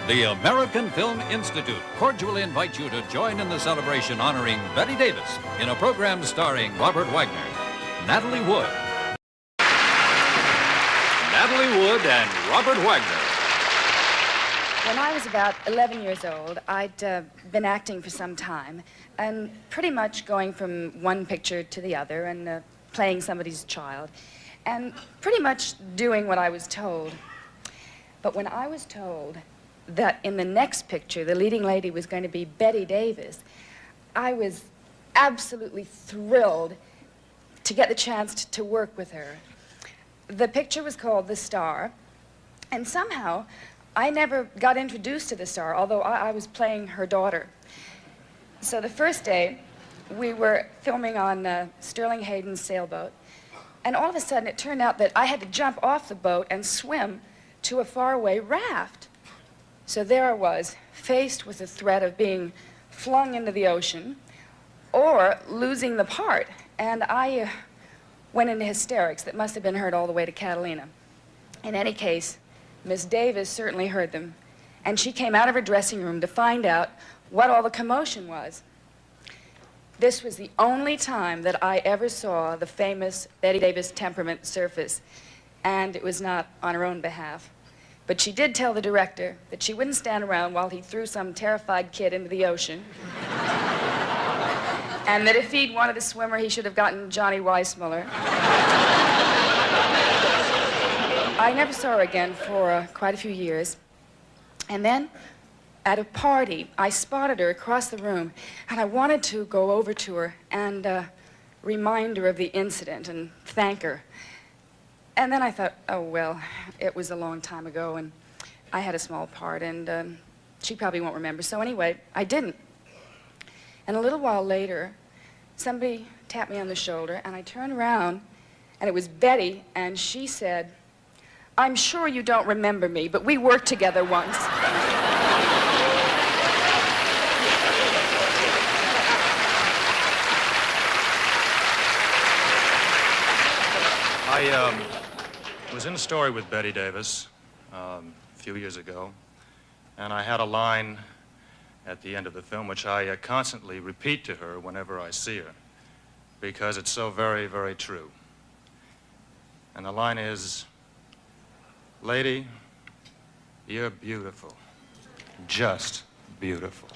The American Film Institute cordially invites you to join in the celebration honoring Bette Davis in a program starring Robert Wagner, Natalie Wood. Natalie Wood and Robert Wagner. When I was about 11 years old, I'd been acting for some time and pretty much going from one picture to the other and playing somebody's child and pretty much doing what I was told. But when I was told that in the next picture, the leading lady was going to be Bette Davis, I was absolutely thrilled to get the chance to work with her. The picture was called The Star, and somehow I never got introduced to the star, although I was playing her daughter. So the first day, we were filming on Sterling Hayden's sailboat, and all of a sudden it turned out that I had to jump off the boat and swim to a faraway raft. So there I was, faced with the threat of being flung into the ocean or losing the part, and I went into hysterics that must have been heard all the way to Catalina. In any case, Miss Davis certainly heard them, and she came out of her dressing room to find out what all the commotion was. This was the only time that I ever saw the famous Bette Davis temperament surface, and it was not on her own behalf. But she did tell the director that she wouldn't stand around while he threw some terrified kid into the ocean, and that if he'd wanted a swimmer, he should have gotten Johnny Weissmuller. I never saw her again for quite a few years. And then, at a party, I spotted her across the room, and I wanted to go over to her and remind her of the incident and thank her. And then I thought, oh, well, it was a long time ago, and I had a small part, and she probably won't remember. So anyway, I didn't. And a little while later, somebody tapped me on the shoulder, and I turned around, and it was Bette, and she said, "I'm sure you don't remember me, but we worked together once." I was in a story with Bette Davis a few years ago, and I had a line at the end of the film which I constantly repeat to her whenever I see her, because it's so very, very true. And the line is, "Lady, you're beautiful, just beautiful."